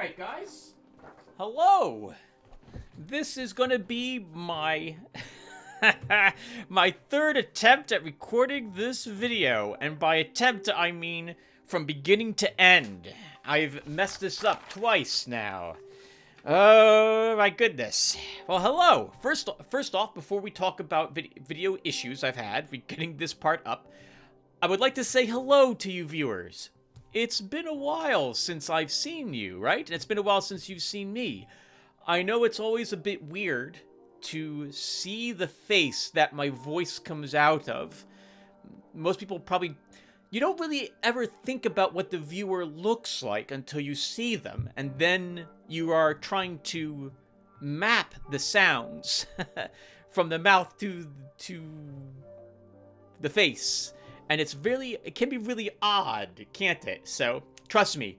Alright, guys. Hello. This is gonna be my my third attempt at recording this video. And by attempt, I mean from beginning to end. I've messed this up twice now. Oh my goodness. Well, hello. First off, before we talk about video issues I've had getting this part up, I would like to say hello to you viewers. It's been a while since I've seen you, right? And it's been a while since you've seen me. I know it's always a bit weird to see the face that my voice comes out of. Most people probably... You don't really ever think about what the viewer looks like until you see them, and then you are trying to map the sounds from the mouth to the face. And it can be really odd, can't it? So, trust me,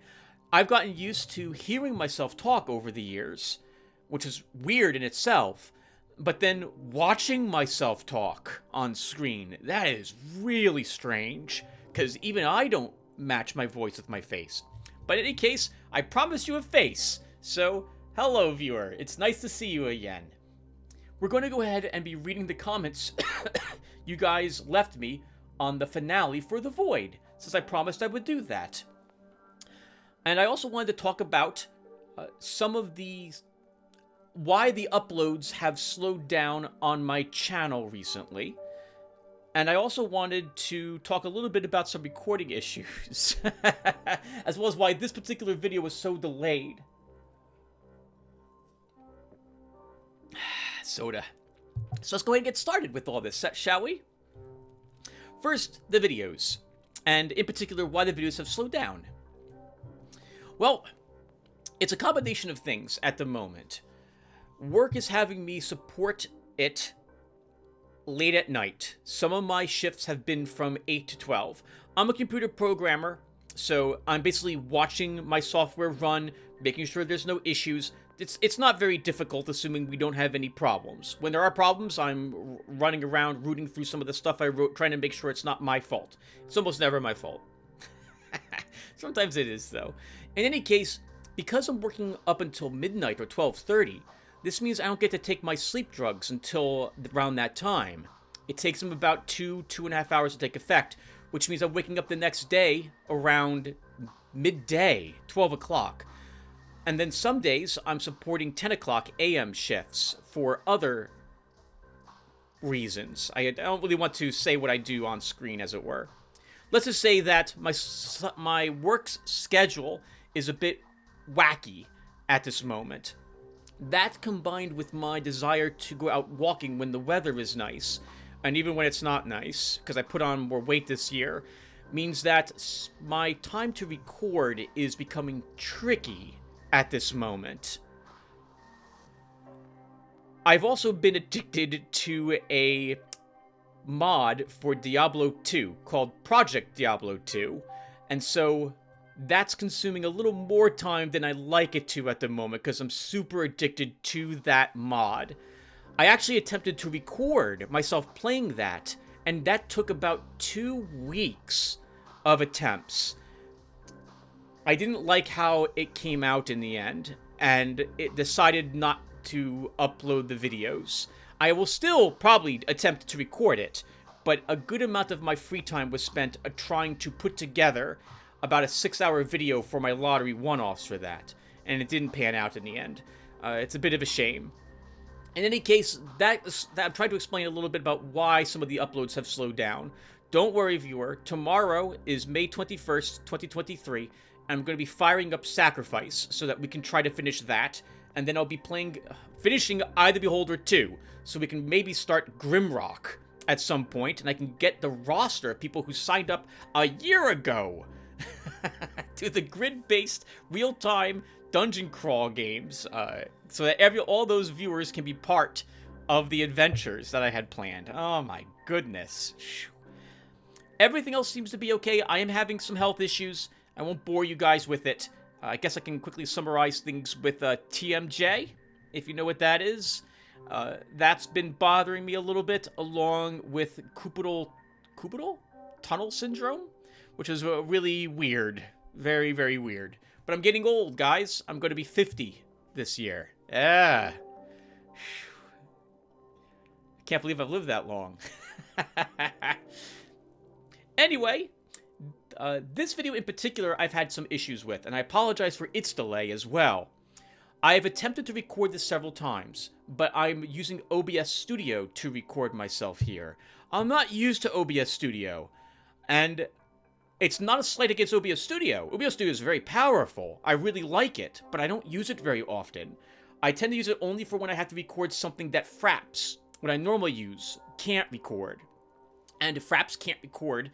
I've gotten used to hearing myself talk over the years, which is weird in itself, but then watching myself talk on screen, that is really strange, because even I don't match my voice with my face. But in any case, I promised you a face, so hello viewer, it's nice to see you again. We're going to go ahead and be reading the comments you guys left me on the finale for The Void, since I promised I would do that. And I also wanted to talk about some of why the uploads have slowed down on my channel recently. And I also wanted to talk a little bit about some recording issues, as well as why this particular video was so delayed. Soda. So let's go ahead and get started with all this, shall we? First, the videos, and in particular, why the videos have slowed down. Well, it's a combination of things at the moment. Work is having me support it late at night. Some of my shifts have been from 8 to 12. I'm a computer programmer, so I'm basically watching my software run, making sure there's no issues. It's not very difficult, assuming we don't have any problems. When there are problems, I'm running around, rooting through some of the stuff I wrote, trying to make sure it's not my fault. It's almost never my fault. Sometimes it is, though. In any case, because I'm working up until midnight or 12:30, this means I don't get to take my sleep drugs until around that time. It takes them about 2.5 hours to take effect, which means I'm waking up the next day around midday, 12 o'clock. And then some days, I'm supporting 10 o'clock a.m. shifts for other reasons. I don't really want to say what I do on screen, as it were. Let's just say that my work's schedule is a bit wacky at this moment. That, combined with my desire to go out walking when the weather is nice, and even when it's not nice, because I put on more weight this year, means that my time to record is becoming tricky at this moment. I've also been addicted to a mod for Diablo 2 called Project Diablo 2, and so that's consuming a little more time than I like it to at the moment because I'm super addicted to that mod. I actually attempted to record myself playing that, and that took about 2 weeks of attempts. I didn't like how it came out in the end, and it decided not to upload the videos. I will still probably attempt to record it, but a good amount of my free time was spent trying to put together about a 6-hour video for my lottery one-offs for that, and it didn't pan out in the end. It's a bit of a shame. In any case, I'm trying to explain a little bit about why some of the uploads have slowed down. Don't worry, viewer. Tomorrow is May 21st, 2023, I'm going to be firing up Sacrifice so that we can try to finish that, and then I'll be finishing Eye of the Beholder 2, so we can maybe start Grimrock at some point, and I can get the roster of people who signed up a year ago to the grid-based, real-time dungeon crawl games, so that all those viewers can be part of the adventures that I had planned. Oh my goodness. Everything else seems to be okay. I am having some health issues. I won't bore you guys with it. I guess I can quickly summarize things with TMJ, if you know what that is. That's been bothering me a little bit, along with cubital tunnel syndrome, which is really weird. Very, very weird. But I'm getting old, guys. I'm going to be 50 this year. Yeah. Can't believe I've lived that long. Anyway, this video in particular I've had some issues with, and I apologize for its delay as well. I have attempted to record this several times, but I'm using OBS Studio to record myself here. I'm not used to OBS Studio, and it's not a slight against OBS Studio. OBS Studio is very powerful. I really like it, but I don't use it very often. I tend to use it only for when I have to record something that Fraps, what I normally use, can't record. And Fraps can't record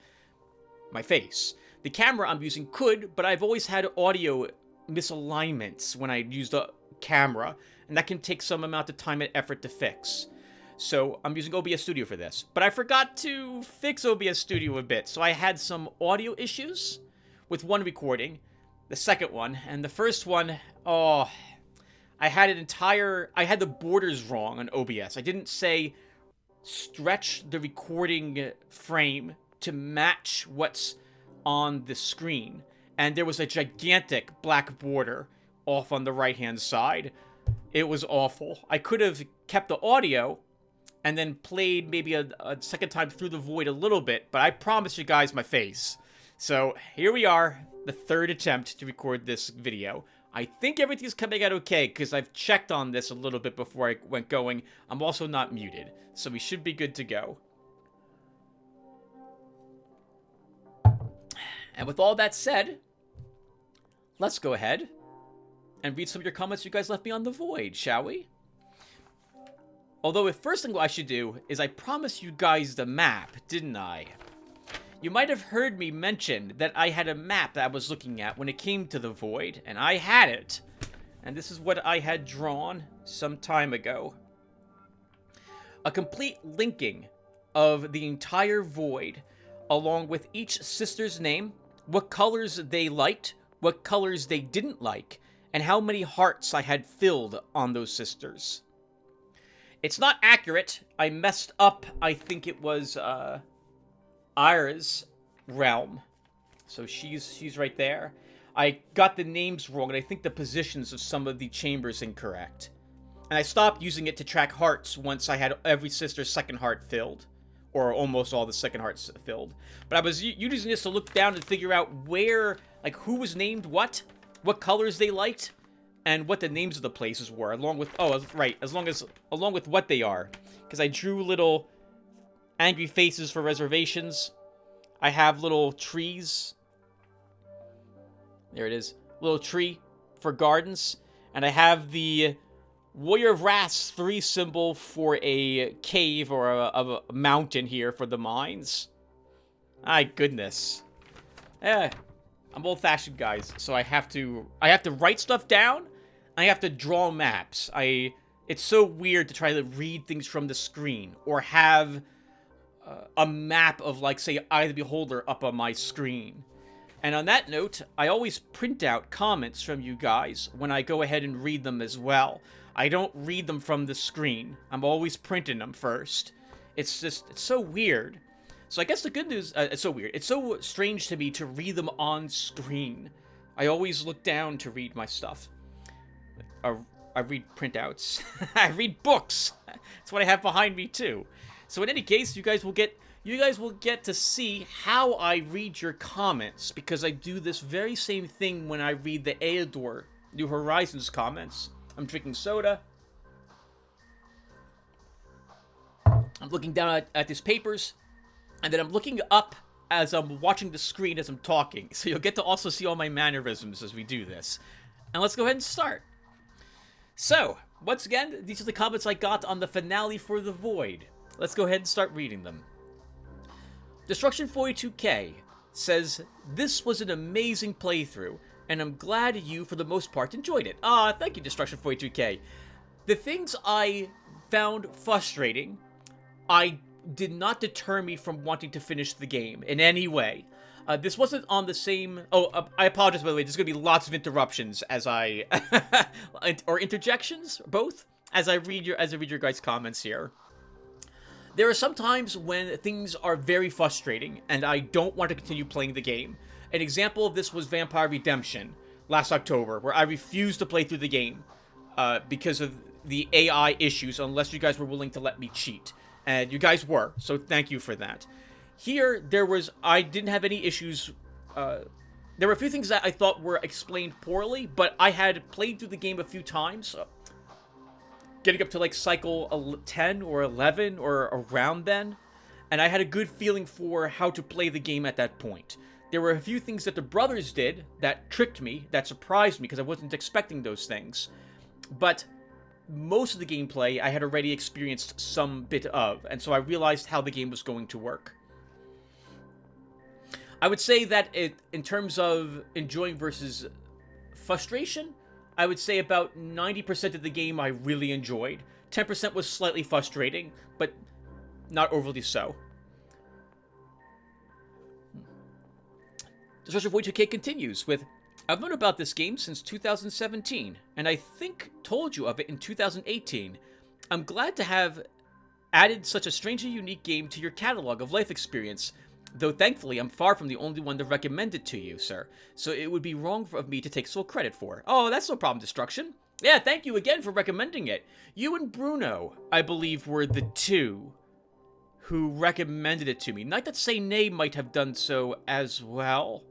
my face. The camera I'm using could, but I've always had audio misalignments when I use the camera, and that can take some amount of time and effort to fix. So I'm using OBS Studio for this. But I forgot to fix OBS Studio a bit, so I had some audio issues with one recording, the second one, and the first one, oh, I had the borders wrong on OBS. I didn't say stretch the recording frame to match what's on the screen. And there was a gigantic black border off on the right-hand side. It was awful. I could have kept the audio and then played maybe a second time through the void a little bit, but I promised you guys my face. So here we are, the third attempt to record this video. I think everything's coming out okay, because I've checked on this a little bit before I went going. I'm also not muted, so we should be good to go. And with all that said, let's go ahead and read some of your comments you guys left me on the void, shall we? Although the first thing I should do is I promised you guys the map, didn't I? You might have heard me mention that I had a map that I was looking at when it came to the void, and I had it. And this is what I had drawn some time ago. A complete linking of the entire void, along with each sister's name, what colors they liked, what colors they didn't like, and how many hearts I had filled on those sisters. It's not accurate. I messed up, I think it was, Ira's realm. So she's right there. I got the names wrong, and I think the positions of some of the chambers incorrect. And I stopped using it to track hearts once I had every sister's second heart filled. Or almost all the second hearts filled. But I was using this to look down and figure out where, like, who was named what colors they liked, and what the names of the places were, along with, oh, right, along with what they are. Because I drew little angry faces for reservations. I have little trees. There it is. Little tree for gardens. And I have the Warrior of Wrath's 3 symbol for a cave or a mountain here for the mines. My goodness. I'm old-fashioned, guys, so I have to write stuff down. I have to draw maps. It's so weird to try to read things from the screen or have a map of, like, say, Eye of the Beholder up on my screen. And on that note, I always print out comments from you guys when I go ahead and read them as well. I don't read them from the screen. I'm always printing them first. It's so weird. So I guess the good news, it's so weird. It's so strange to me to read them on screen. I always look down to read my stuff. I read printouts. I read books. That's what I have behind me too. So in any case, you guys will get to see how I read your comments, because I do this very same thing when I read the Aeodor New Horizons comments. I'm drinking soda. I'm looking down at these papers, and then I'm looking up as I'm watching the screen as I'm talking. So you'll get to also see all my mannerisms as we do this. And let's go ahead and start. So, once again, these are the comments I got on the finale for The Void. Let's go ahead and start reading them. Destruction 42K says, "This was an amazing playthrough, and I'm glad you, for the most part, enjoyed it." Thank you, Destruction 42K. The things I found frustrating, I did not deter me from wanting to finish the game in any way. This wasn't on the same... I apologize, by the way. There's going to be lots of interruptions as I... or interjections, both, as I read your guys' comments here. There are some times when things are very frustrating, and I don't want to continue playing the game. An example of this was Vampire Redemption last October, where I refused to play through the game because of the AI issues, unless you guys were willing to let me cheat. And you guys were, so thank you for that. Here, I didn't have any issues. There were a few things that I thought were explained poorly, but I had played through the game a few times, getting up to like cycle 10 or 11 or around then, and I had a good feeling for how to play the game at that point. There were a few things that the brothers did that tricked me, that surprised me, because I wasn't expecting those things. But most of the gameplay I had already experienced some bit of, and so I realized how the game was going to work. I would say that in terms of enjoying versus frustration, I would say about 90% of the game I really enjoyed. 10% was slightly frustrating, but not overly so. The Search for Y2K continues with, I've known about this game since 2017, and I think told you of it in 2018. I'm glad to have added such a strangely unique game to your catalog of life experience, though thankfully I'm far from the only one to recommend it to you, sir, so it would be wrong of me to take sole credit for. Oh, that's no problem, Destruction. Yeah, thank you again for recommending it. You and Bruno, I believe, were the two who recommended it to me. Not that Say Nay might have done so as well.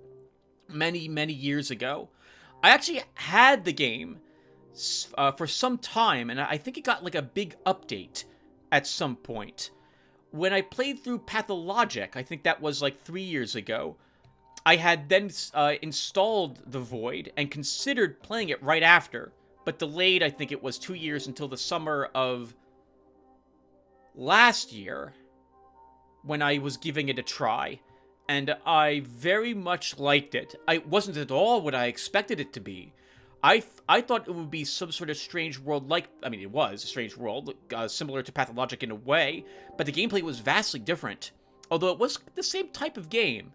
Many, many years ago. I actually had the game for some time, and I think it got like a big update at some point. When I played through Pathologic, I think that was like 3 years ago, I had then installed The Void and considered playing it right after, but delayed, I think it was 2 years until the summer of last year when I was giving it a try. And I very much liked it. It wasn't at all what I expected it to be. I thought it would be some sort of strange world like... I mean, it was a strange world, similar to Pathologic in a way, but the gameplay was vastly different. Although it was the same type of game.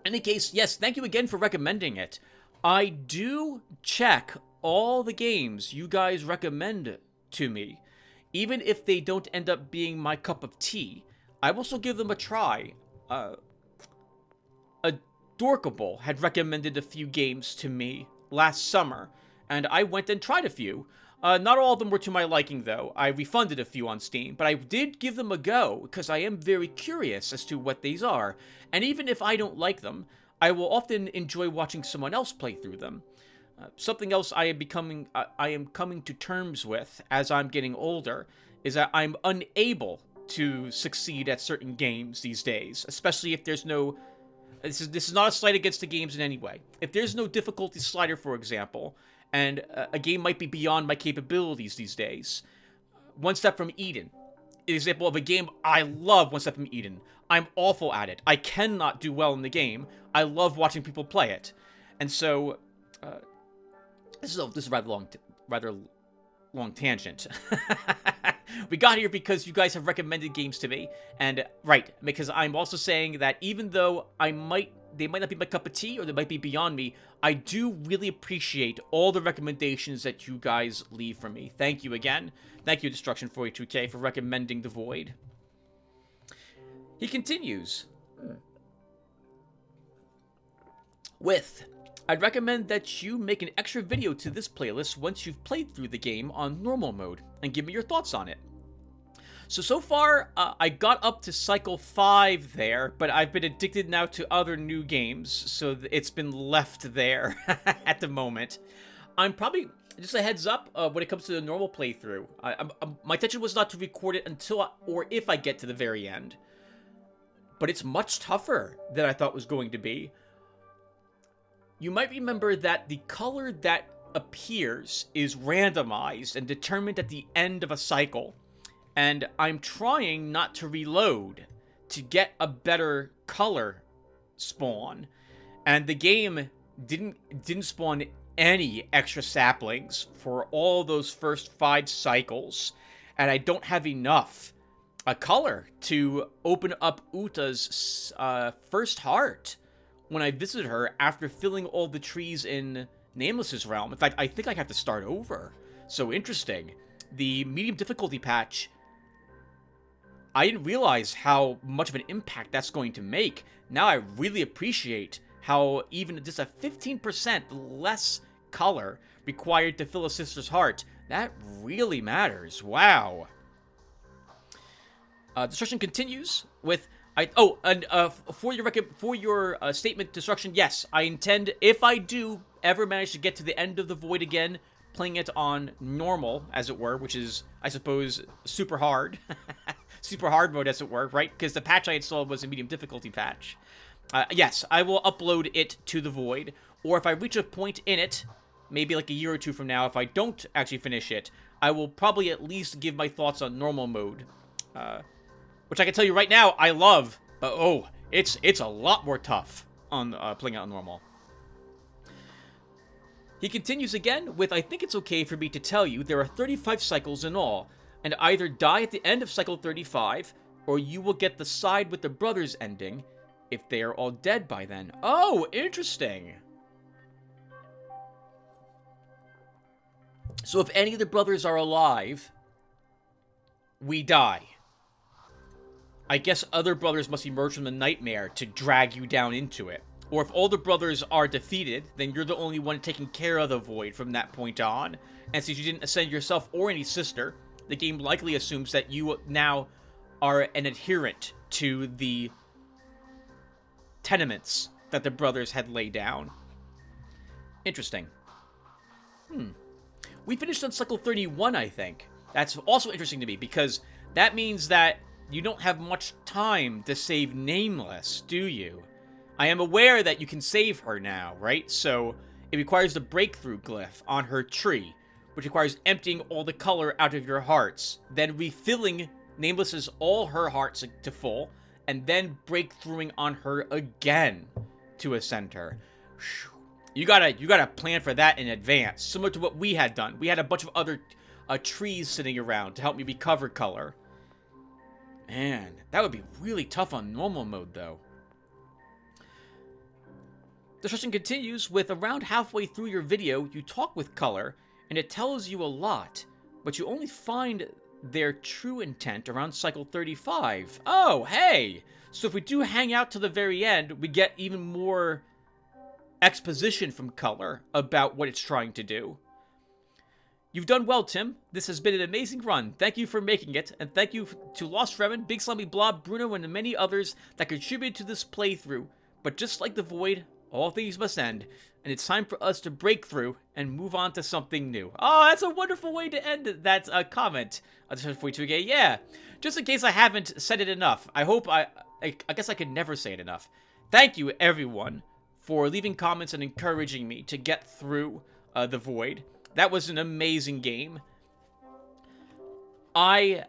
In any case, yes, thank you again for recommending it. I do check all the games you guys recommend to me. Even if they don't end up being my cup of tea, I will still give them a try. Dorkable had recommended a few games to me last summer, and I went and tried a few. Not all of them were to my liking, though. I refunded a few on Steam, but I did give them a go, because I am very curious as to what these are. And even if I don't like them, I will often enjoy watching someone else play through them. Something else I am coming to terms with as I'm getting older is that I'm unable to succeed at certain games these days, especially if there's no... This is not a slight against the games in any way. If there's no difficulty slider, for example, and a game might be beyond my capabilities these days. One Step from Eden, an example of a game I love. One Step from Eden. I'm awful at it. I cannot do well in the game. I love watching people play it, and so this is a rather long tangent. We got here because you guys have recommended games to me, and right, because I'm also saying that even though they might not be my cup of tea, or they might be beyond me, I do really appreciate all the recommendations that you guys leave for me. Thank you again. Thank you, Destruction42K, for recommending The Void. He continues with, I'd recommend that you make an extra video to this playlist once you've played through the game on normal mode, and give me your thoughts on it. So far, I got up to cycle 5 there, but I've been addicted now to other new games, so it's been left there at the moment. I'm probably, just a heads up, when it comes to the normal playthrough, my intention was not to record it until, or if I get to the very end. But it's much tougher than I thought it was going to be. You might remember that the color that appears is randomized and determined at the end of a cycle. And I'm trying not to reload to get a better color spawn. And the game didn't spawn any extra saplings for all those first 5 cycles. And I don't have enough color to open up Uta's first heart when I visited her after filling all the trees in Nameless's realm. In fact, I think I have to start over. So interesting. The medium difficulty patch, I didn't realize how much of an impact that's going to make. Now I really appreciate how even just a 15% less color required to fill a sister's heart, that really matters. Wow. Destruction continues with for your statement, Destruction. Yes, I intend, if I do ever manage to get to the end of the void again, playing it on normal, as it were, which is, I suppose, super hard, super hard mode, as it were, right? Because the patch I installed was a medium difficulty patch. Yes, I will upload it to the void, or if I reach a point in it, maybe like a year or two from now, if I don't actually finish it, I will probably at least give my thoughts on normal mode. Which I can tell you right now, I love, but oh, it's a lot more tough on playing it on normal. He continues again with, I think it's okay for me to tell you there are 35 cycles in all, and either die at the end of cycle 35, or you will get the side with the brothers ending, if they are all dead by then. Oh, interesting. So if any of the brothers are alive, we die. I guess other brothers must emerge from the nightmare to drag you down into it. Or if all the brothers are defeated, then you're the only one taking care of the void from that point on. And since you didn't ascend yourself or any sister, the game likely assumes that you now are an adherent to the tenements that the brothers had laid down. Interesting. We finished on cycle 31, I think. That's also interesting to me, because that means that you don't have much time to save Nameless, do you? I am aware that you can save her now, right? So it requires the breakthrough glyph on her tree, which requires emptying all the color out of your hearts, then refilling Nameless's all her hearts to full, and then breakthroughing on her again to ascend her. You gotta plan for that in advance, similar to what we had done. We had a bunch of other trees sitting around to help me recover color. Man, that would be really tough on normal mode, though. Destruction continues with, around halfway through your video, you talk with color, and it tells you a lot, but you only find their true intent around cycle 35. Oh, hey! So if we do hang out to the very end, we get even more exposition from color about what it's trying to do. You've done well, Tim. This has been an amazing run. Thank you for making it, and thank you to Lost Fremen, Big Slimy Blob, Bruno, and the many others that contributed to this playthrough. But just like the Void, all things must end, and it's time for us to break through and move on to something new. Oh, that's a wonderful way to end that comment. Yeah, just in case I haven't said it enough. I guess I could never say it enough. Thank you, everyone, for leaving comments and encouraging me to get through the Void. That was an amazing game. I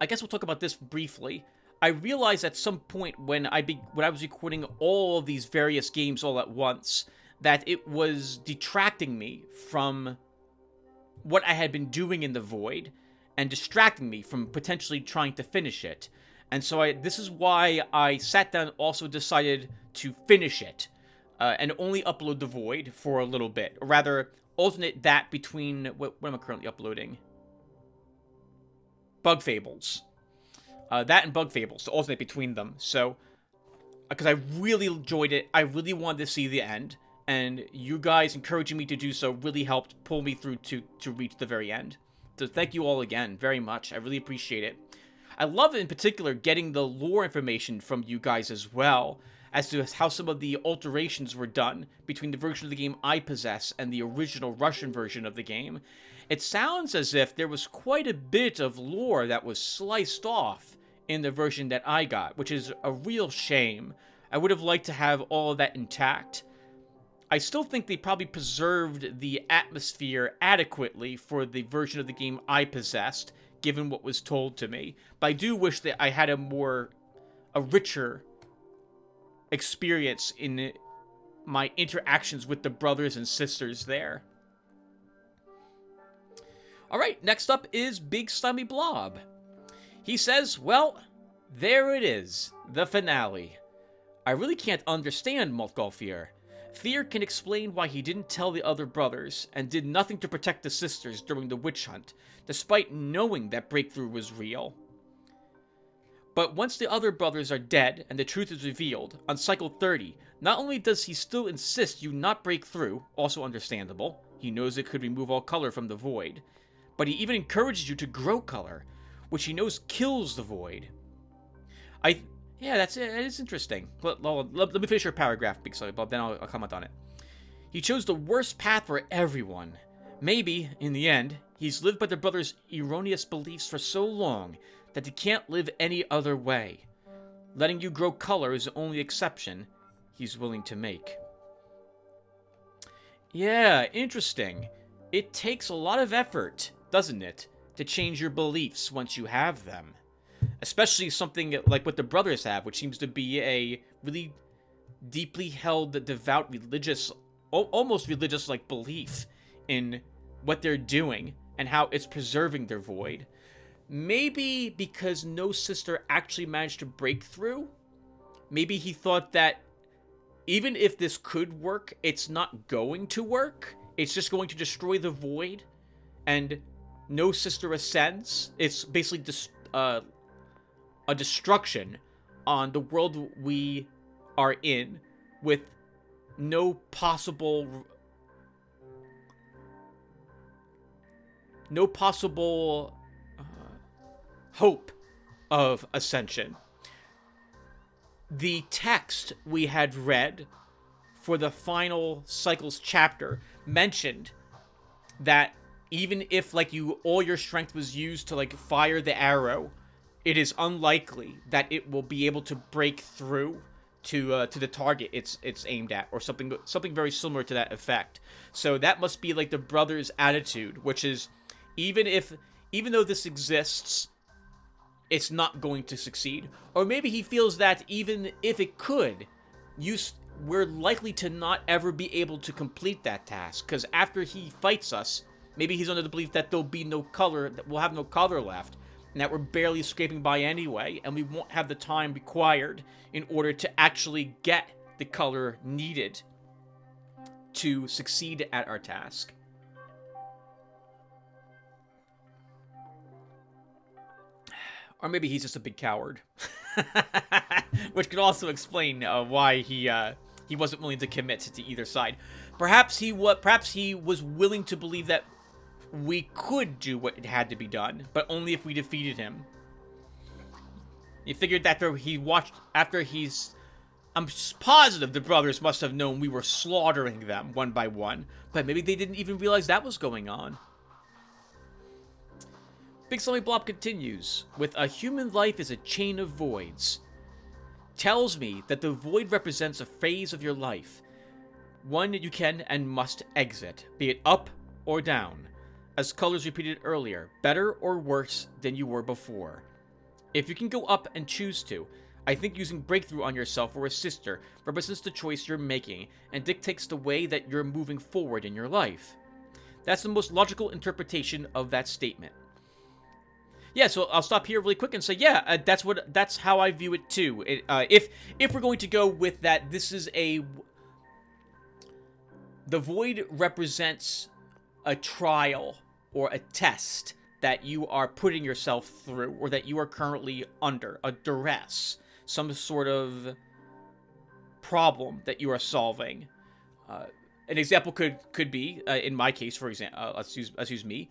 guess we'll talk about this briefly. I realized at some point when I was recording all of these various games all at once that it was detracting me from what I had been doing in the Void and distracting me from potentially trying to finish it. And so this is why I sat down and also decided to finish it and only upload the Void for a little bit. Or rather, alternate that between... What am I currently uploading? Bug Fables. That and Bug Fables, to alternate between them. So, because I really enjoyed it, I really wanted to see the end, and you guys encouraging me to do so really helped pull me through to reach the very end. So thank you all again very much. I really appreciate it. I love, in particular, getting the lore information from you guys as well, as to how some of the alterations were done between the version of the game I possess and the original Russian version of the game. It sounds as if there was quite a bit of lore that was sliced off in the version that I got, which is a real shame. I would have liked to have all of that intact. I still think they probably preserved the atmosphere adequately for the version of the game I possessed, given what was told to me. But I do wish that I had a richer experience in my interactions with the brothers and sisters there. Alright, next up is Big Slimy Blob. He says, well, there it is, the finale. I really can't understand Moltgolfier. Fear can explain why he didn't tell the other brothers, and did nothing to protect the sisters during the witch hunt, despite knowing that breakthrough was real. But once the other brothers are dead and the truth is revealed, on cycle 30, not only does he still insist you not break through, also understandable, he knows it could remove all color from the void, but he even encourages you to grow color, which he knows kills the void. Yeah, that's it. It's interesting. Let me finish your paragraph, but then I'll comment on it. He chose the worst path for everyone. Maybe, in the end, he's lived by the brothers' erroneous beliefs for so long that he can't live any other way. Letting you grow color is the only exception he's willing to make. Yeah, interesting. It takes a lot of effort, doesn't it, to change your beliefs once you have them. Especially something like what the brothers have, which seems to be a really deeply held, devout, religious, almost religious-like belief in what they're doing and how it's preserving their void. Maybe because no sister actually managed to break through, maybe he thought that even if this could work, it's not going to work. It's just going to destroy the void, and no sister ascends. It's basically a destruction on the world we are in, with no possible hope of ascension. The text we had read for the final cycles chapter mentioned that even if all your strength was used to fire the arrow, it is unlikely that it will be able to break through to the target it's aimed at, or something very similar to that effect. So that must be the brothers' attitude, which is even though this exists, it's not going to succeed. Or maybe he feels that even if it could, we're likely to not ever be able to complete that task, because after he fights us, maybe he's under the belief that there'll be no color, that we'll have no color left, and that we're barely scraping by anyway, and we won't have the time required in order to actually get the color needed to succeed at our task. Or maybe he's just a big coward. Which could also explain why he wasn't willing to commit to either side. Perhaps he was willing to believe that we could do what had to be done, but only if we defeated him. He figured that I'm positive the brothers must have known we were slaughtering them one by one, but maybe they didn't even realize that was going on. Big Slimy Blob continues with, a human life is a chain of voids. Tells me that the void represents a phase of your life, one you can and must exit, be it up or down. As Colors repeated earlier, better or worse than you were before. If you can go up and choose to, I think using breakthrough on yourself or a sister represents the choice you're making and dictates the way that you're moving forward in your life. That's the most logical interpretation of that statement. Yeah, so I'll stop here really quick and say, yeah, that's how I view it too. If we're going to go with that, the void represents a trial or a test that you are putting yourself through, or that you are currently under, a duress, some sort of problem that you are solving. An example could be, in my case, for example, let's use me,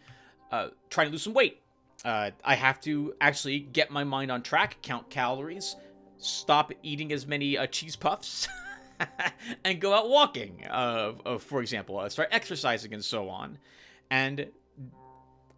trying to lose some weight. I have to actually get my mind on track, count calories, stop eating as many cheese puffs, and go out walking, for example, start exercising and so on. And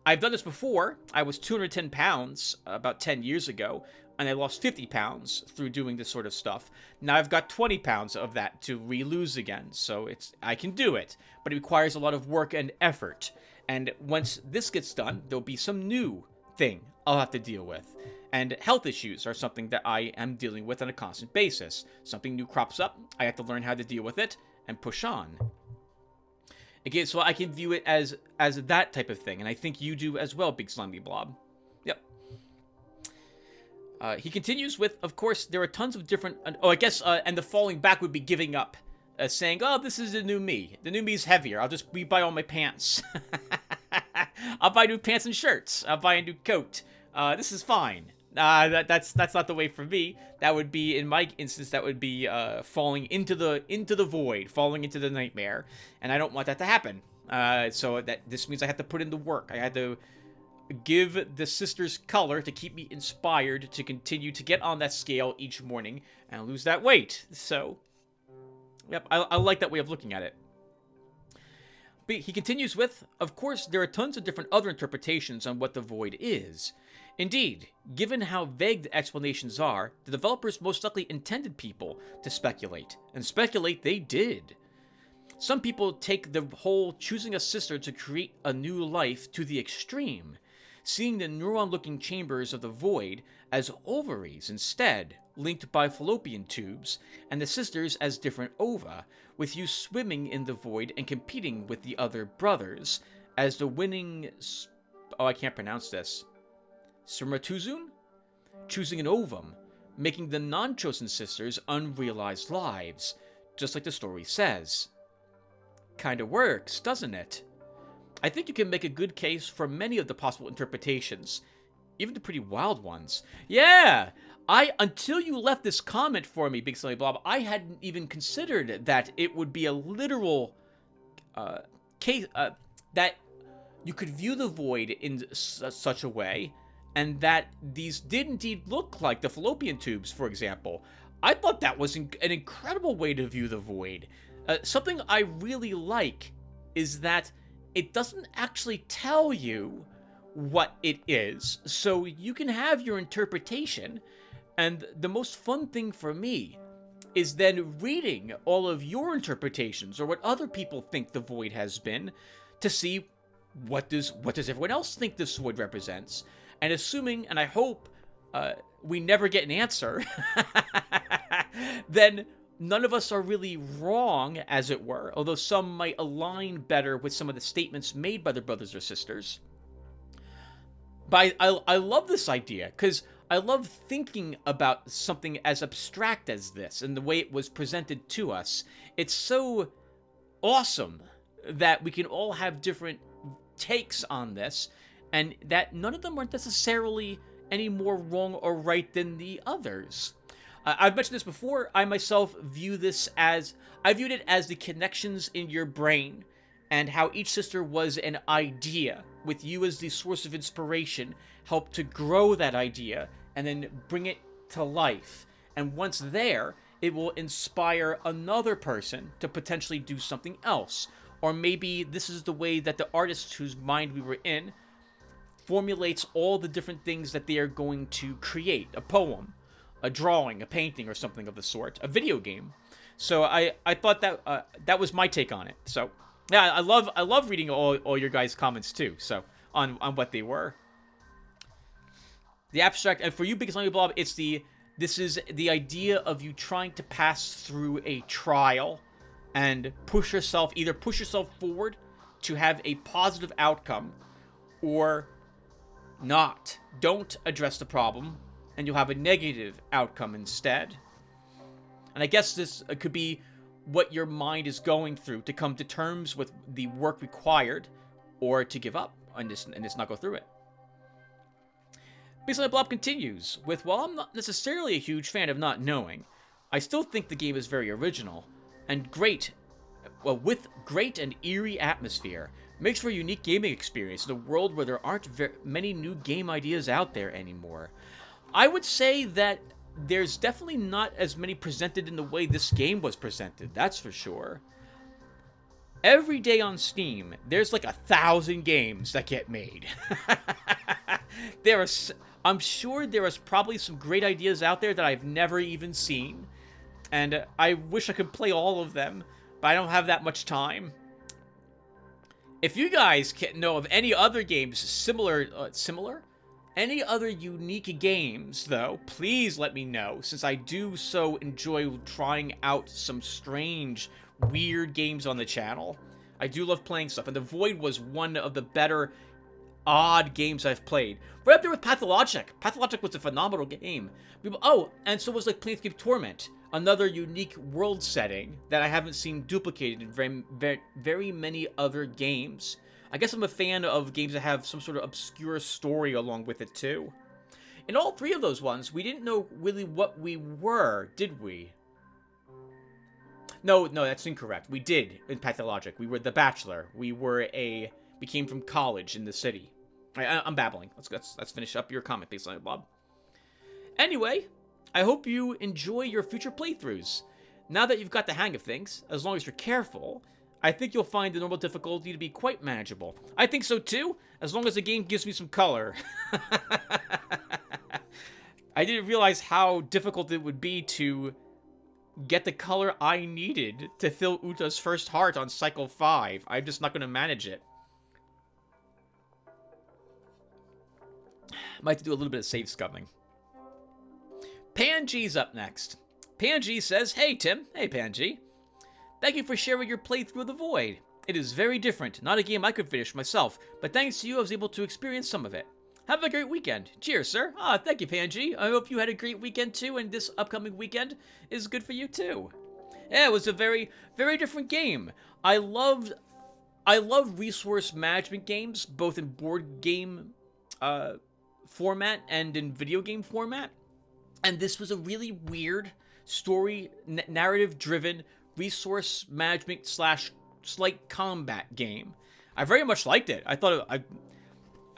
I've done this before. I was 210 pounds about 10 years ago, and I lost 50 pounds through doing this sort of stuff. Now I've got 20 pounds of that to re-lose again, so I can do it, but it requires a lot of work and effort. And once this gets done, there'll be some new thing I'll have to deal with. And health issues are something that I am dealing with on a constant basis. Something new crops up, I have to learn how to deal with it and push on. Again, so I can view it as that type of thing, and I think you do as well, Big Slimy Blob. Yep. He continues with, of course, there are tons of different... and the falling back would be giving up. Saying, oh, this is the new me. The new me's heavier. I'll just rebuy all my pants. I'll buy new pants and shirts. I'll buy a new coat. This is fine. That's not the way for me. That would be, in my instance, that would be falling into the void, falling into the nightmare, and I don't want that to happen. So this means I have to put in the work. I had to give the sisters color to keep me inspired to continue to get on that scale each morning and lose that weight. So, yep, I like that way of looking at it. But he continues with, of course, there are tons of different other interpretations on what the void is. Indeed, given how vague the explanations are, the developers most likely intended people to speculate, and speculate they did. Some people take the whole choosing a sister to create a new life to the extreme, seeing the neuron-looking chambers of the void as ovaries instead, linked by fallopian tubes, and the sisters as different ova, with you swimming in the void and competing with the other brothers, as the winning... I can't pronounce this. Spermatozoon? Choosing an ovum, making the non-chosen sisters unrealized lives, just like the story says. Kinda works, doesn't it? I think you can make a good case for many of the possible interpretations, even the pretty wild ones. Yeah! Until you left this comment for me, Big Silly Blob, I hadn't even considered that it would be a literal case, that you could view the void in such a way, and that these did indeed look like the fallopian tubes, for example. I thought that was an incredible way to view the void. Something I really like is that it doesn't actually tell you what it is, so you can have your interpretation, and the most fun thing for me is then reading all of your interpretations, or what other people think the void has been, to see what does everyone else think this void represents, and assuming, and I hope we never get an answer, then none of us are really wrong, as it were, although some might align better with some of the statements made by the brothers or sisters. But I love this idea, because I love thinking about something as abstract as this, and the way it was presented to us. It's so awesome that we can all have different takes on this, and that none of them are necessarily any more wrong or right than the others. I've mentioned this before. I myself view this as... I viewed it as the connections in your brain, and how each sister was an idea, with you as the source of inspiration, helped to grow that idea, and then bring it to life. And once there, it will inspire another person to potentially do something else. Or maybe this is the way that the artist whose mind we were in formulates all the different things that they are going to create. A poem, a drawing, a painting, or something of the sort. A video game. So I thought that that was my take on it. So yeah, I love reading all your guys' comments too. So on what they were. The abstract, and for you, Biggest Lemmy Blob, this is the idea of you trying to pass through a trial and either push yourself forward to have a positive outcome, or not. Don't address the problem, and you'll have a negative outcome instead. And I guess this could be what your mind is going through to come to terms with the work required, or to give up and just not go through it. Basically, Blob continues with, while I'm not necessarily a huge fan of not knowing, I still think the game is very original and great, with great and eerie atmosphere. Makes for a unique gaming experience in a world where there aren't many new game ideas out there anymore. I would say that there's definitely not as many presented in the way this game was presented, that's for sure. Every day on Steam, there's like 1,000 games that get made. I'm sure there is probably some great ideas out there that I've never even seen. And I wish I could play all of them, but I don't have that much time. If you guys can know of any other games similar? Any other unique games, though, please let me know, since I do so enjoy trying out some strange, weird games on the channel. I do love playing stuff, and The Void was one of the better odd games I've played. Right up there with Pathologic. Pathologic was a phenomenal game. Oh, and so was like Planescape Torment, another unique world setting that I haven't seen duplicated in very many other games. I guess I'm a fan of games that have some sort of obscure story along with it too. In all three of those ones, we didn't know really what we were, did we? No, that's incorrect. We did in Pathologic. We were the Bachelor. We came from college in the city. I'm babbling. Let's finish up your comment, please, Bob. Anyway, I hope you enjoy your future playthroughs. Now that you've got the hang of things, as long as you're careful, I think you'll find the normal difficulty to be quite manageable. I think so too, as long as the game gives me some color. I didn't realize how difficult it would be to get the color I needed to fill Uta's first heart on Cycle 5. I'm just not going to manage it. Might have to do a little bit of save scumming. Pangy's up next. Pangy says, "Hey Tim." Hey Pangy. "Thank you for sharing your playthrough of The Void. It is very different. Not a game I could finish myself, but thanks to you I was able to experience some of it. Have a great weekend. Cheers, sir." Thank you, Pangy. I hope you had a great weekend too, and this upcoming weekend is good for you too. Yeah, it was a very, very different game. I love resource management games, both in board game format and in video game format. And this was a really weird story, narrative-driven resource management / slight combat game. I very much liked it. I thought I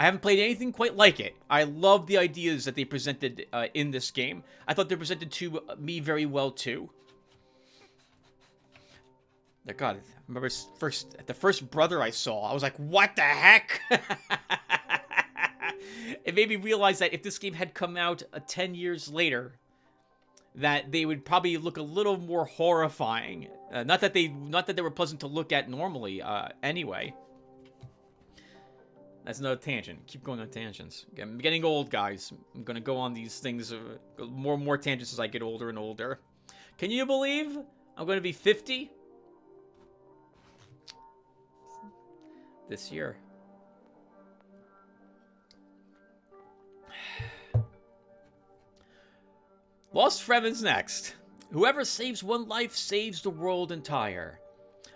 haven't played anything quite like it. I love the ideas that they presented in this game. I thought they presented to me very well too. God, I remember the first brother I saw, I was like, what the heck? It made me realize that if this game had come out 10 years later, that they would probably look a little more horrifying. Not that they were pleasant to look at normally, anyway. That's another tangent. Keep going on tangents. I'm getting old, guys. I'm gonna go on these things, more and more tangents as I get older and older. Can you believe I'm gonna be 50? This year. Lost Fremen's next. "Whoever saves one life saves the world entire.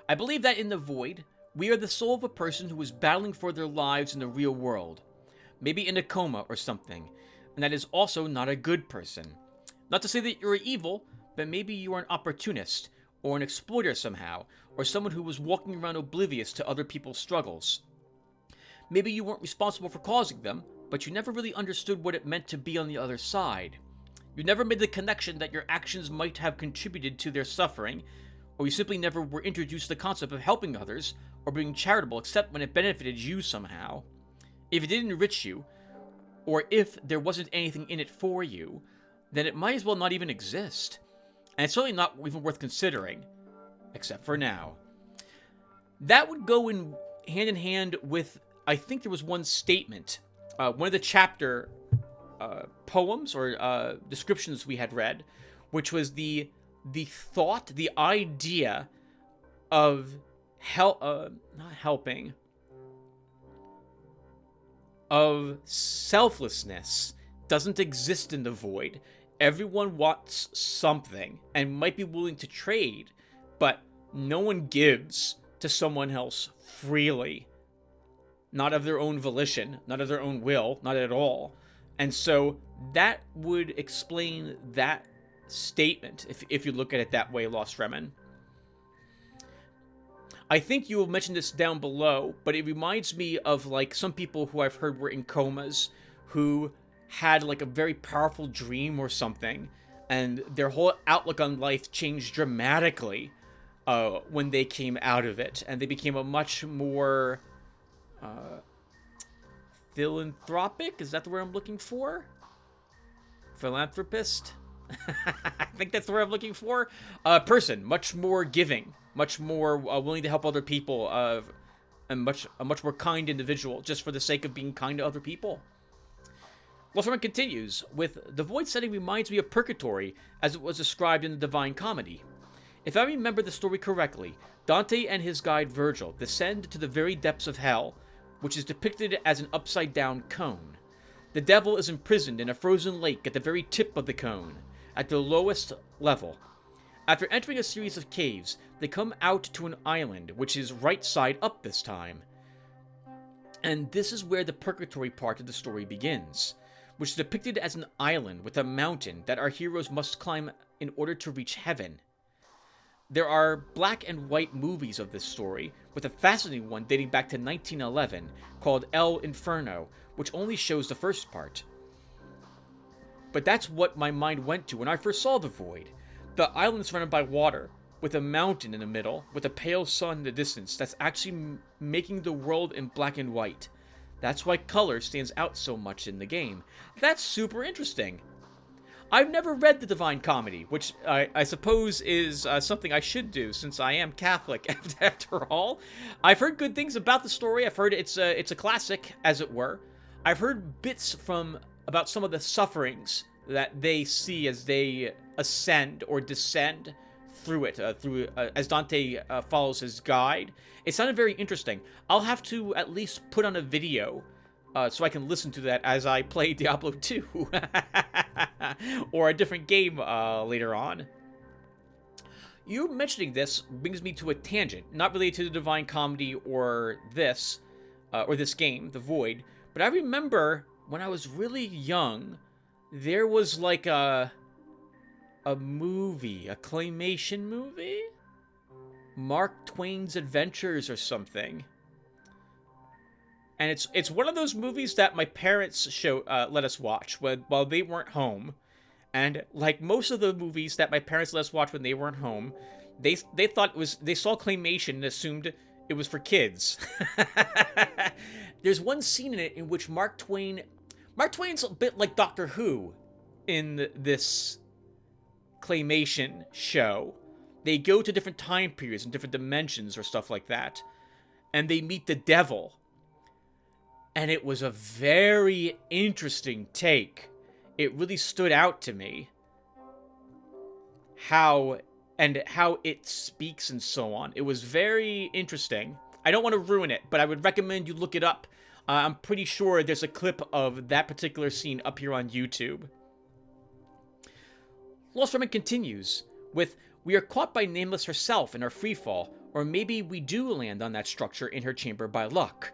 I believe that in The Void, we are the soul of a person who is battling for their lives in the real world. Maybe in a coma or something. And that is also not a good person. Not to say that you're evil, but maybe you are an opportunist, or an exploiter somehow, or someone who was walking around oblivious to other people's struggles. Maybe you weren't responsible for causing them, but you never really understood what it meant to be on the other side. You never made the connection that your actions might have contributed to their suffering, or you simply never were introduced to the concept of helping others or being charitable except when it benefited you somehow. If it didn't enrich you, or if there wasn't anything in it for you, then it might as well not even exist. And it's certainly not even worth considering, except for now." That would go in hand with, I think there was one statement, one of the chapter poems or descriptions we had read, which was the thought, the idea of not helping, of selflessness doesn't exist in the void. Everyone wants something and might be willing to trade, but no one gives to someone else freely. Not of their own volition, not of their own will, not at all. And so that would explain that statement, if you look at it that way, Lost Fremen. I think you will mention this down below, but it reminds me of like some people who I've heard were in comas, who had like a very powerful dream or something, and their whole outlook on life changed dramatically when they came out of it, and they became a much more philanthropic? Is that the word I'm looking for? Philanthropist? I think that's the word I'm looking for. Person, much more giving, much more willing to help other people, and a much more kind individual, just for the sake of being kind to other people. Lost Fremen continues with, "The void setting reminds me of purgatory, as it was described in the Divine Comedy. If I remember the story correctly, Dante and his guide Virgil descend to the very depths of hell, which is depicted as an upside-down cone. The devil is imprisoned in a frozen lake at the very tip of the cone, at the lowest level. After entering a series of caves, they come out to an island, which is right side up this time. And this is where the purgatory part of the story begins. which is depicted as an island with a mountain that our heroes must climb in order to reach heaven. There are black and white movies of this story, with a fascinating one dating back to 1911 called El Inferno, which only shows the first part. But that's what my mind went to when I first saw The Void. The island is surrounded by water, with a mountain in the middle, with a pale sun in the distance that's actually making the world in black and white. That's why color stands out so much in the game. That's super interesting. I've never read the Divine Comedy, which I suppose is something I should do since I am Catholic after all. I've heard good things about the story. I've heard it's a classic, as it were. I've heard bits about some of the sufferings that they see as they ascend or descend through it, as Dante follows his guide. It sounded very interesting. I'll have to at least put on a video so I can listen to that as I play Diablo 2 or a different game later on. You mentioning this brings me to a tangent, not related to the Divine Comedy or this game, The Void, but I remember when I was really young, there was like a movie, a claymation movie? Mark Twain's Adventures or something. And it's one of those movies that my parents let us watch while they weren't home. And like most of the movies that my parents let us watch when they weren't home, they thought they saw claymation and assumed it was for kids. There's one scene in it in which Mark Twain's a bit like Doctor Who in this claymation show. They go to different time periods and different dimensions or stuff like that, and they meet the devil. And it was a very interesting take. It really stood out to me how it speaks and so on. It was very interesting. I don't want to ruin it, but I would recommend you look it up. I'm pretty sure there's a clip of that particular scene up here on YouTube. Lost Remnant continues with, we are caught by Nameless herself in our freefall, or maybe we do land on that structure in her chamber by luck.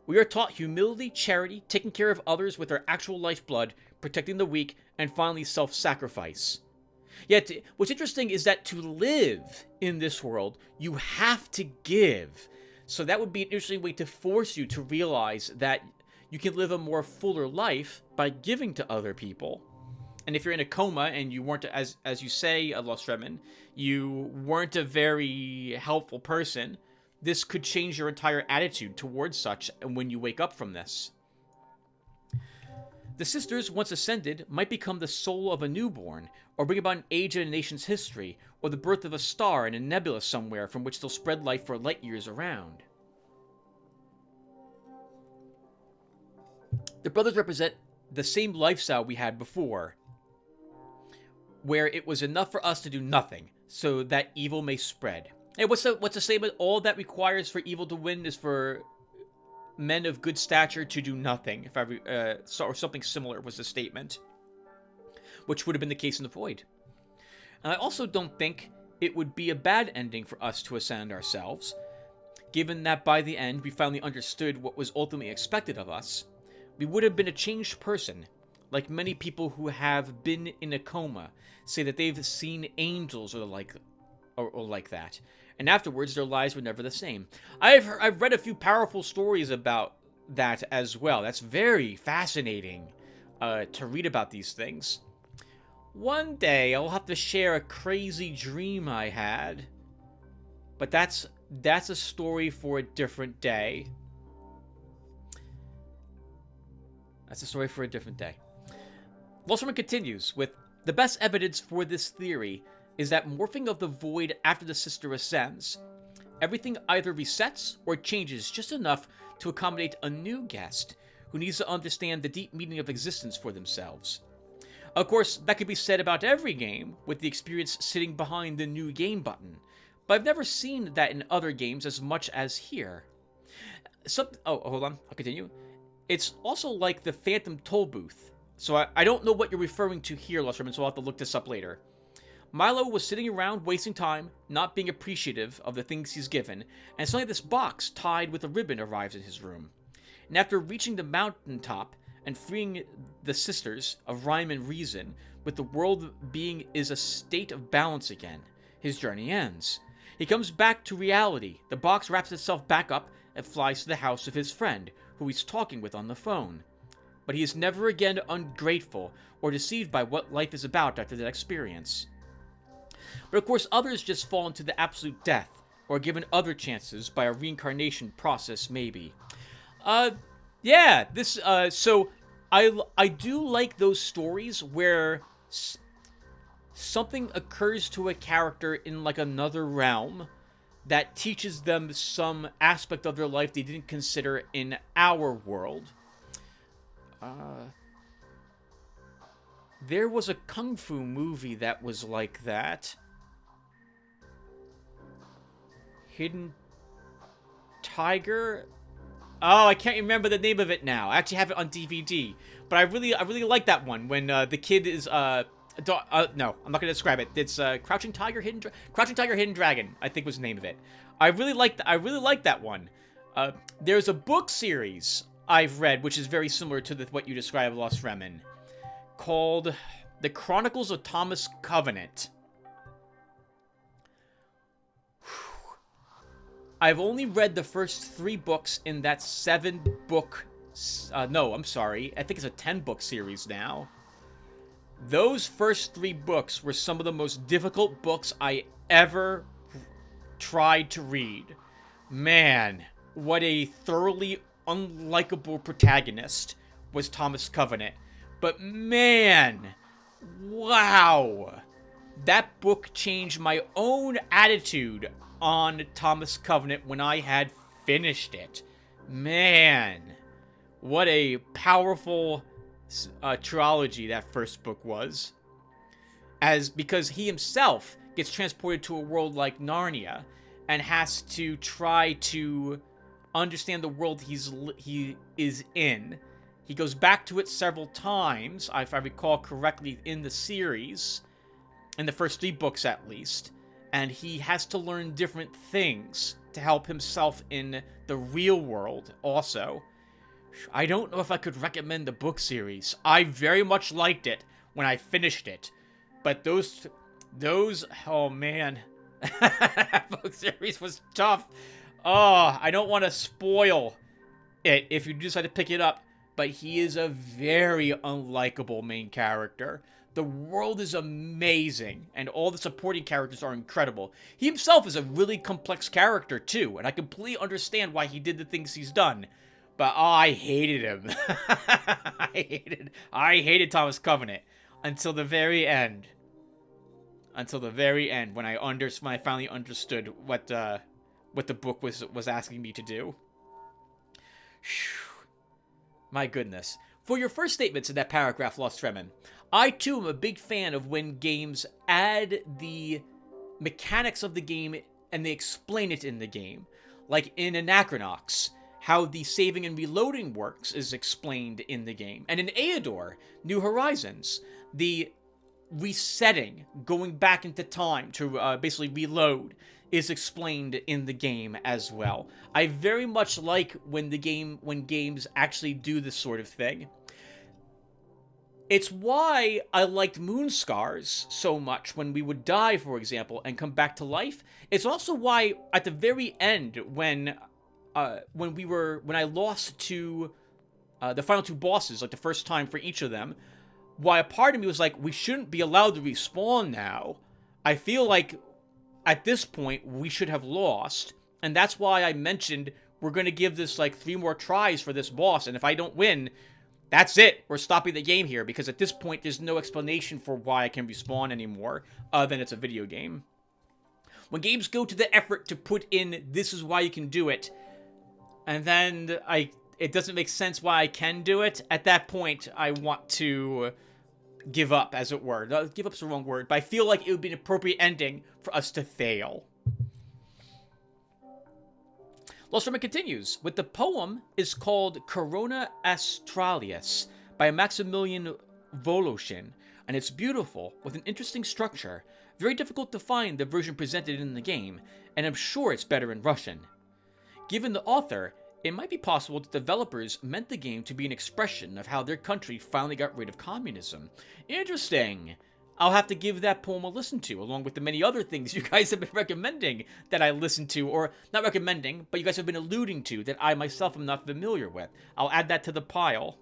We are taught humility, charity, taking care of others with our actual lifeblood, protecting the weak, and finally self-sacrifice. Yet, what's interesting is that to live in this world, you have to give. So that would be an interesting way to force you to realize that you can live a more fuller life by giving to other people. And if you're in a coma and you weren't, as you say, Lost Remnant, you weren't a very helpful person, this could change your entire attitude towards such when you wake up from this. The sisters, once ascended, might become the soul of a newborn, or bring about an age in a nation's history, or the birth of a star in a nebula somewhere from which they'll spread life for light years around. The brothers represent the same lifestyle we had before, where it was enough for us to do nothing, so that evil may spread. Hey, what's the statement? All that requires for evil to win is for men of good stature to do nothing. Or something similar was the statement, which would have been the case in the Void. And I also don't think it would be a bad ending for us to ascend ourselves, given that by the end we finally understood what was ultimately expected of us. We would have been a changed person, like many people who have been in a coma say that they've seen angels or like that. And afterwards, their lives were never the same. I've read a few powerful stories about that as well. That's very fascinating to read about these things. One day, I'll have to share a crazy dream I had. But that's a story for a different day. That's a story for a different day. Lost Remnant continues with, the best evidence for this theory is that morphing of the Void after the sister ascends. Everything either resets or changes just enough to accommodate a new guest who needs to understand the deep meaning of existence for themselves. Of course, that could be said about every game, with the experience sitting behind the new game button, but I've never seen that in other games as much as here. Hold on, I'll continue. It's also like the Phantom Toll Booth. So I don't know what you're referring to here, Lost Remnant, so I'll have to look this up later. Milo was sitting around wasting time, not being appreciative of the things he's given, and suddenly this box tied with a ribbon arrives in his room. And after reaching the mountaintop, and freeing the sisters of rhyme and reason, with the world being is a state of balance again. His journey ends. He comes back to reality. The box wraps itself back up and flies to the house of his friend, who he's talking with on the phone. But he is never again ungrateful or deceived by what life is about after that experience. But of course, others just fall into the absolute death, or are given other chances by a reincarnation process, maybe. So I do like those stories where something occurs to a character in like another realm that teaches them some aspect of their life they didn't consider in our world. There was a kung fu movie that was like that. Hidden Tiger? Oh, I can't remember the name of it now. I actually have it on DVD. But I really like that one when the kid is no, I'm not going to describe it. It's Crouching Tiger, Hidden Dragon, I think was the name of it. I really like that one. There's a book series I've read which is very similar to what you described, Lost Fremen, called The Chronicles of Thomas Covenant. I've only read the first 3 books in that 7-book... no, I'm sorry. I think it's a 10-book series now. Those first 3 books were some of the most difficult books I ever tried to read. Man, what a thoroughly unlikable protagonist was Thomas Covenant. But man, wow. That book changed my own attitude on Thomas Covenant when I had finished it. Man, what a powerful trilogy that first book was. Because he himself gets transported to a world like Narnia and has to try to understand the world he is in. He goes back to it several times, if I recall correctly, in the series, in the first 3 books at least. And he has to learn different things to help himself in the real world also. I don't know if I could recommend the book series. I very much liked it when I finished it. But those oh man. That book series was tough. Oh, I don't want to spoil it if you decide to pick it up. But he is a very unlikable main character. The world is amazing, and all the supporting characters are incredible. He himself is a really complex character, too, and I completely understand why he did the things he's done. But I hated him. I hated Thomas Covenant until the very end. Until the very end, when I finally understood what the book was asking me to do. My goodness. For your first statements in that paragraph, Lost Fremen, I too am a big fan of when games add the mechanics of the game and they explain it in the game. Like in Anachronox, how the saving and reloading works is explained in the game. And in Aeodor, New Horizons, the resetting, going back into time to basically reload, is explained in the game as well. I very much like when games actually do this sort of thing. It's why I liked Moonscars so much when we would die, for example, and come back to life. It's also why at the very end, when I lost to the final 2 bosses, like the first time for each of them, why a part of me was like, we shouldn't be allowed to respawn now. I feel like at this point we should have lost, and that's why I mentioned we're going to give this like 3 more tries for this boss, and if I don't win, that's it. We're stopping the game here, because at this point, there's no explanation for why I can respawn anymore, other than it's a video game. When games go to the effort to put in, this is why you can do it, and then it doesn't make sense why I can do it, at that point, I want to give up, as it were. Give up's the wrong word, but I feel like it would be an appropriate ending for us to fail. Lost Fremen continues, with the poem is called Corona Astralis by Maximilian Voloshin, and it's beautiful, with an interesting structure. Very difficult to find the version presented in the game, and I'm sure it's better in Russian. Given the author, it might be possible that developers meant the game to be an expression of how their country finally got rid of communism. Interesting. I'll have to give that poem a listen to, along with the many other things you guys have been recommending that I listen to, or not recommending, but you guys have been alluding to that I myself am not familiar with. I'll add that to the pile.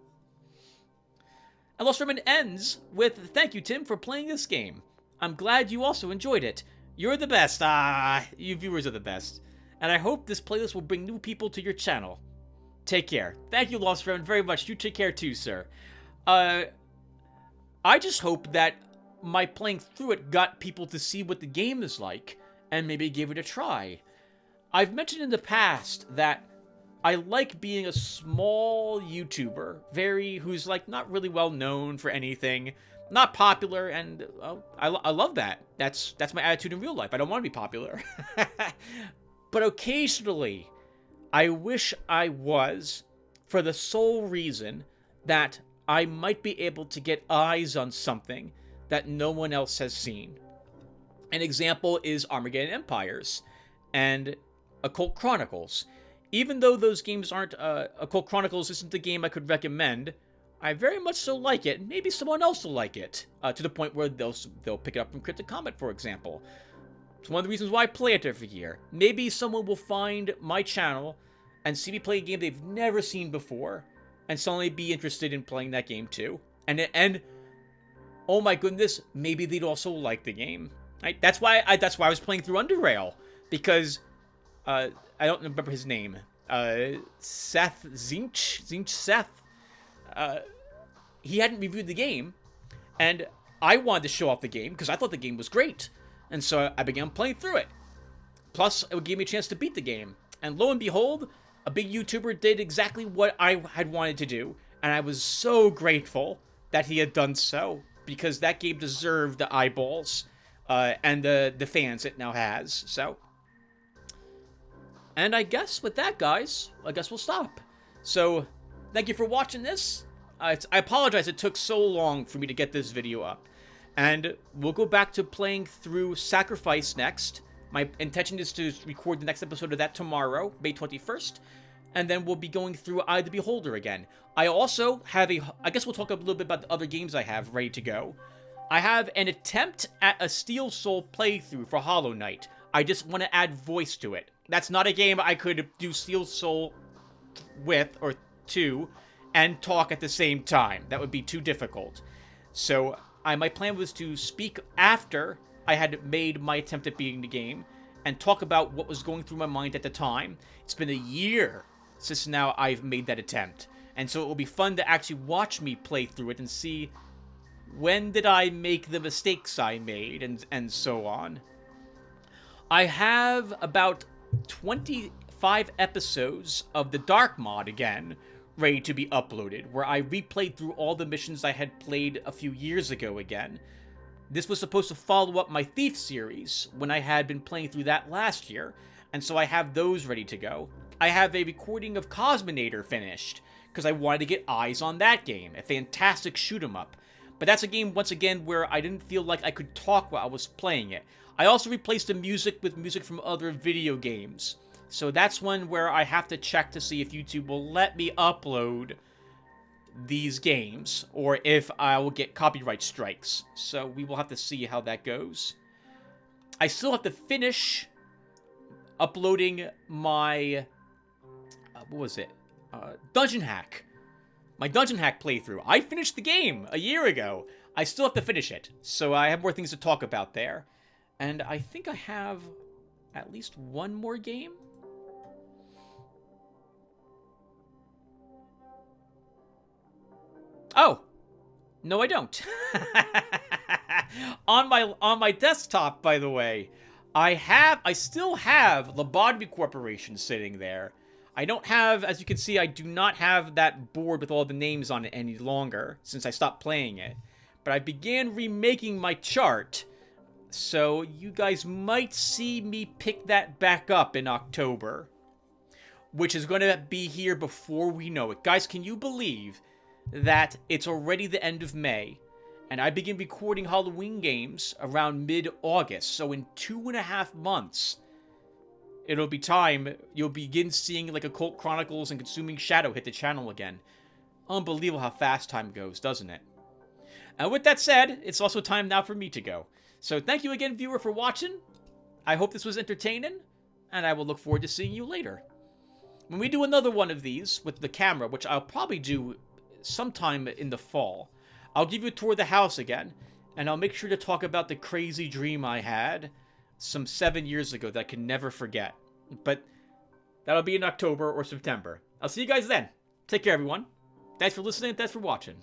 And Lost Remnant ends with, thank you, Tim, for playing this game. I'm glad you also enjoyed it. You're the best. You viewers are the best. And I hope this playlist will bring new people to your channel. Take care. Thank you, Lost Remnant, very much. You take care too, sir. I just hope that my playing through it got people to see what the game is like, and maybe give it a try. I've mentioned in the past that I like being a small YouTuber, who's like not really well known for anything, not popular, and I love that. That's my attitude in real life. I don't want to be popular. But occasionally, I wish I was, for the sole reason that I might be able to get eyes on something that no one else has seen. An example is Armageddon Empires and Occult Chronicles. Even though those games aren't, Occult Chronicles isn't the game I could recommend, I very much so like it. Maybe someone else will like it, to the point where they'll pick it up from Cryptic Comet, for example. It's one of the reasons why I play it every year. Maybe someone will find my channel and see me play a game they've never seen before, and suddenly be interested in playing that game too. And oh my goodness, maybe they'd also like the game. Right? That's why I was playing through Underrail, because I don't remember his name. Seth Seth. He hadn't reviewed the game, and I wanted to show off the game because I thought the game was great, and so I began playing through it. Plus, it would give me a chance to beat the game, and lo and behold, a big YouTuber did exactly what I had wanted to do, and I was so grateful that he had done so, because that game deserved the eyeballs and the fans it now has. So, and I guess with that, guys, I guess we'll stop. So, thank you for watching this. I apologize it took so long for me to get this video up. And we'll go back to playing through Sacrifice next. My intention is to record the next episode of that tomorrow, May 21st. And then we'll be going through Eye of the Beholder again. I also have I guess we'll talk a little bit about the other games I have ready to go. I have an attempt at a Steel Soul playthrough for Hollow Knight. I just want to add voice to it. That's not a game I could do Steel Soul with, or to, and talk at the same time. That would be too difficult. So my plan was to speak after I had made my attempt at beating the game, and talk about what was going through my mind at the time. It's been a year since now I've made that attempt, and so it will be fun to actually watch me play through it and see when did I make the mistakes I made, and so on. I have about 25 episodes of the Dark mod again, ready to be uploaded, where I replayed through all the missions I had played a few years ago again. This was supposed to follow up my Thief series, when I had been playing through that last year, and so I have those ready to go. I have a recording of Cosminator finished, because I wanted to get eyes on that game, a fantastic shoot-'em-up. But that's a game, once again, where I didn't feel like I could talk while I was playing it. I also replaced the music with music from other video games. So that's one where I have to check to see if YouTube will let me upload these games, or if I will get copyright strikes. So we will have to see how that goes. I still have to finish uploading my, what was it? Dungeon Hack. My Dungeon Hack playthrough. I finished the game a year ago. I still have to finish it, so I have more things to talk about there. And I think I have at least one more game. Oh, no, I don't. on my desktop, by the way, I still have Lobotomy Corporation sitting there. I don't have, as you can see, I do not have that board with all the names on it any longer, since I stopped playing it. But I began remaking my chart, so you guys might see me pick that back up in October, which is going to be here before we know it. Guys, can you believe that it's already the end of May, and I begin recording Halloween games around mid-August, so in 2.5 months, it'll be time you'll begin seeing like Occult Chronicles and Consuming Shadow hit the channel again. Unbelievable how fast time goes, doesn't it? And with that said, it's also time now for me to go. So thank you again, viewer, for watching. I hope this was entertaining, and I will look forward to seeing you later. When we do another one of these with the camera, which I'll probably do sometime in the fall, I'll give you a tour of the house again, and I'll make sure to talk about the crazy dream I had some 7 years ago that I can never forget. But that'll be in October or September. I'll see you guys then. Take care, everyone. Thanks for listening, and thanks for watching.